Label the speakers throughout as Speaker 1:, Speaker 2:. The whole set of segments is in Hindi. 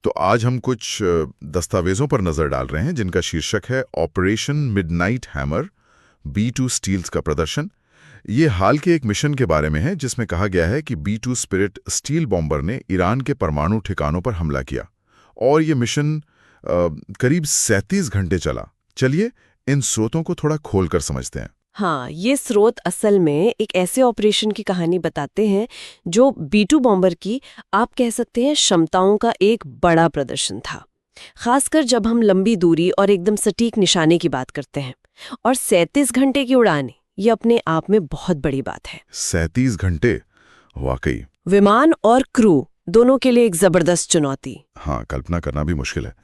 Speaker 1: तो आज हम कुछ दस्तावेजों पर नजर डाल रहे हैं जिनका शीर्षक है operation midnight hammer, B2 steels का प्रदर्शन। ये हाल के एक मिशन के बारे में है जिसमें कहा गया है कि B2 स्पिरिट स्टील बॉम्बर ने ईरान के परमाणु ठिकानों पर हमला किया और ये मिशन करीब 37 घंटे चला। चलिए इन स्रोतों को थोड़ा खोलकर समझते हैं।
Speaker 2: हाँ, ये स्रोत असल में एक ऐसे ऑपरेशन की कहानी बताते हैं जो B2 बॉम्बर की, आप कह सकते हैं, क्षमताओं का एक बड़ा प्रदर्शन था। खासकर जब हम लंबी दूरी और एकदम सटीक निशाने की बात करते हैं। और 37 घंटे की उड़ान, ये अपने आप में बहुत बड़ी बात है।
Speaker 1: 37 घंटे, वाकई।
Speaker 2: विमान और क्रू दोनों के लिए एक जबरदस्त चुनौती।
Speaker 1: हाँ, कल्पना करना भी मुश्किल है।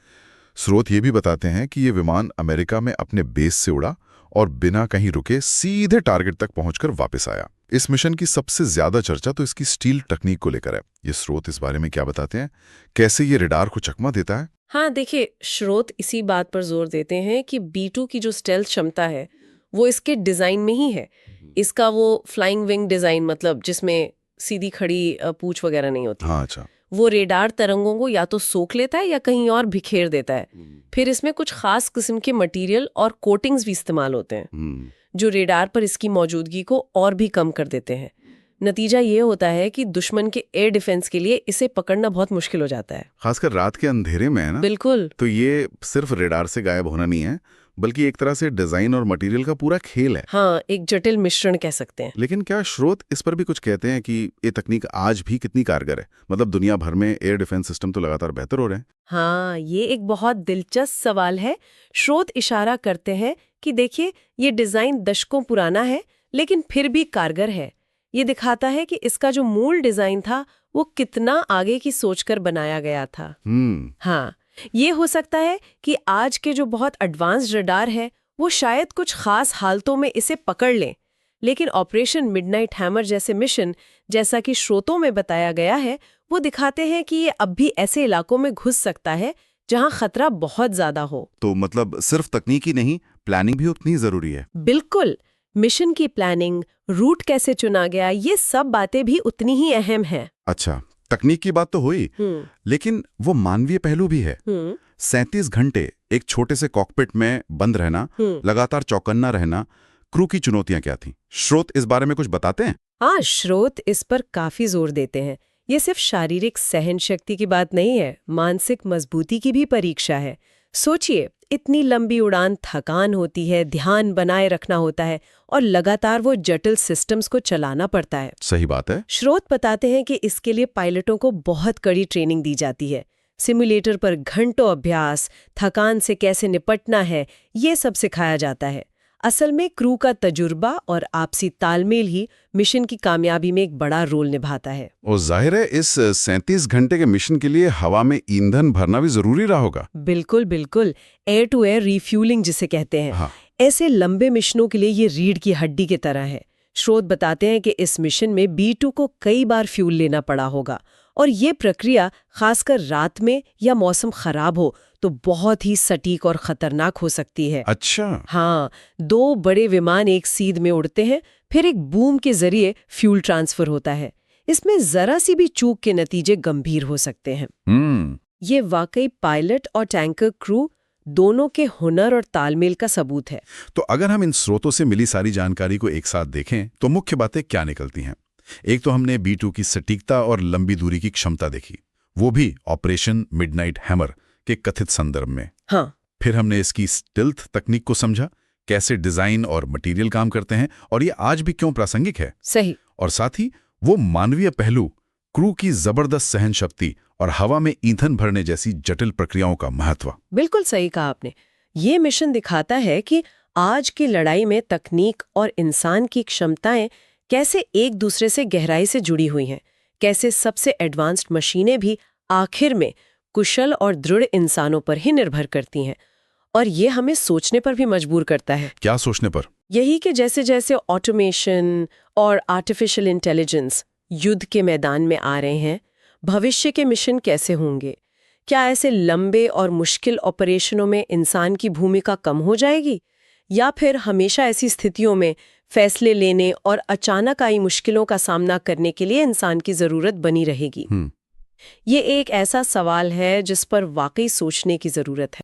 Speaker 1: स्रोत ये भी बताते हैं कि ये विमान अमेरिका में अपने बेस से उड़ा और बिना कहीं रुके सीधे टारगेट तक पहुंचकर वापस आया। इस मिशन की सबसे ज्यादा चर्चा तो इसकी स्टील तकनीक को लेकर है। ये स्रोत इस बारे में क्या बताते हैं, कैसे ये रडार को चकमा देता है?
Speaker 2: हाँ, देखिए, स्रोत इसी बात पर जोर देते हैं कि B2 की जो स्टेल्थ क्षमता है वो इसके डिजाइन में ही है। इसका वो फ्लाइंग विंग डिजाइन, मतलब जिसमें सीधी खड़ी पूंछ वगैरह नहीं होती।
Speaker 1: हाँ, अच्छा।
Speaker 2: वो रेडार तरंगों को या तो सोख लेता है या कहीं और बिखेर देता है। फिर इसमें कुछ खास किस्म के मटेरियल और कोटिंग्स भी इस्तेमाल होते हैं जो रेडार पर इसकी मौजूदगी को और भी कम कर देते हैं। नतीजा ये होता है कि दुश्मन के एयर डिफेंस के लिए इसे पकड़ना बहुत मुश्किल हो जाता है,
Speaker 1: खासकर रात के अंधेरे में, है ना?
Speaker 2: बिल्कुल।
Speaker 1: तो ये सिर्फ रेडार से गायब होना नहीं है, बल्कि एक तरह से डिजाइन और मटेरियल का पूरा खेल है।
Speaker 2: हाँ, एक जटिल मिश्रण कह सकते हैं।
Speaker 1: लेकिन क्या स्रोत इस पर भी कुछ कहते हैं कि ये तकनीक आज भी कितनी कारगर है? मतलब दुनिया भर में एयर डिफेंस सिस्टम तो लगातार बेहतर हो रहे हैं।
Speaker 2: हाँ, ये एक बहुत दिलचस्प सवाल है। स्रोत इशारा करते हैं कि देखिए, ये डिजाइन दशकों पुराना है लेकिन फिर भी कारगर है। ये दिखाता है कि इसका जो मूल डिजाइन था वो कितना आगे की सोचकर बनाया गया था। हाँ, ये हो सकता है कि आज के जो बहुत एडवांस्ड रडार है वो शायद कुछ खास हालतों में इसे पकड़ लें, लेकिन ऑपरेशन मिडनाइट हैमर जैसे मिशन, जैसा कि स्रोतों में बताया गया है, वो दिखाते हैं कि ये अब भी ऐसे इलाकों में घुस सकता है जहां खतरा बहुत ज्यादा हो।
Speaker 1: तो मतलब सिर्फ तकनीकी नहीं, प्लानिंग भी उतनी जरूरी है।
Speaker 2: बिल्कुल, मिशन की प्लानिंग, रूट कैसे चुना गया, ये सब बातें भी उतनी ही अहम हैं।
Speaker 1: अच्छा, तकनीक की बात तो हुई, लेकिन वो मानवीय पहलू भी है। 37 घंटे एक छोटे से कॉकपिट में बंद रहना, लगातार चौकन्ना रहना, क्रू की चुनौतियां क्या थीं? स्रोत इस बारे में कुछ बताते हैं?
Speaker 2: हाँ, स्रोत इस पर काफी जोर देते हैं। ये सिर्फ शारीरिक सहन शक्ति की बात नहीं है, मानसिक मजबूती की भी परीक्षा है। सोचिए, इतनी लंबी उड़ान, थकान होती है, ध्यान बनाए रखना होता है और लगातार वो जटिल सिस्टम्स को चलाना पड़ता है।
Speaker 1: सही बात है।
Speaker 2: स्रोत बताते हैं कि इसके लिए पायलटों को बहुत कड़ी ट्रेनिंग दी जाती है। सिमुलेटर पर घंटों अभ्यास, थकान से कैसे निपटना है, ये सब सिखाया जाता है। असल में क्रू का तजुर्बा और आपसी तालमेल ही मिशन की कामयाबी में एक बड़ा रोल निभाता है।
Speaker 1: और जाहिर है इस 37 घंटे के मिशन के लिए हवा में ईंधन भरना भी जरूरी रहा होगा।
Speaker 2: बिल्कुल बिल्कुल, एयर टू एयर रिफ्यूलिंग जिसे कहते हैं।
Speaker 1: हाँ।
Speaker 2: ऐसे लंबे मिशनों के लिए ये रीढ़ की हड्डी की तरह है। स्रोत बताते हैं कि इस मिशन में B2 को कई बार फ्यूल लेना पड़ा होगा और ये प्रक्रिया खासकर रात में या मौसम खराब हो तो बहुत ही सटीक और खतरनाक हो सकती है।
Speaker 1: अच्छा।
Speaker 2: हाँ, 2 बड़े विमान एक सीध में उड़ते हैं, फिर एक बूम के जरिए फ्यूल ट्रांसफर होता है। इसमें जरा सी भी चूक के नतीजे गंभीर हो सकते हैं। ये वाकई पायलट और टैंकर क्रू दोनों के हुनर और तालमेल का सबूत है।
Speaker 1: तो अगर हम इन स्रोतों से मिली सारी जानकारी को एक साथ देखें तो मुख्य बातें क्या निकलती हैं? एक तो हमने B2 की सटीकता और लंबी दूरी की क्षमता देखी, वो भी ऑपरेशन मिडनाइट हैमर के कथित संदर्भ में।
Speaker 2: हाँ।
Speaker 1: फिर हमने इसकी स्टिल्थ तकनीक को समझा, कैसे डिजाइन और मटेरियल काम करते हैं और ये आज भी क्यों प्रासंगिक है।
Speaker 2: सही।
Speaker 1: और साथ ही वो मानवीय पहलू, क्रू की जबरदस्त सहन शक्ति और हवा में ईंधन भरने जैसी जटिल प्रक्रियाओं का महत्व।
Speaker 2: बिल्कुल सही कहा आपने। ये मिशन दिखाता है कि आज की लड़ाई में तकनीक और इंसान की क्षमताएं कैसे एक दूसरे से गहराई से जुड़ी हुई हैं, कैसे सबसे एडवांस्ड मशीनें भी आखिर में कुशल और दृढ़ इंसानों पर ही निर्भर करती हैं। और ये हमें सोचने पर भी मजबूर करता है।
Speaker 1: क्या सोचने पर?
Speaker 2: यही कि जैसे जैसे ऑटोमेशन और आर्टिफिशियल इंटेलिजेंस युद्ध के मैदान में आ रहे हैं, भविष्य के मिशन कैसे होंगे? क्या ऐसे लंबे और मुश्किल ऑपरेशनों में इंसान की भूमिका कम हो जाएगी, या फिर हमेशा ऐसी स्थितियों में फैसले लेने और अचानक आई मुश्किलों का सामना करने के लिए इंसान की जरूरत बनी रहेगी? ये एक ऐसा सवाल है जिस पर वाकई सोचने की जरूरत है।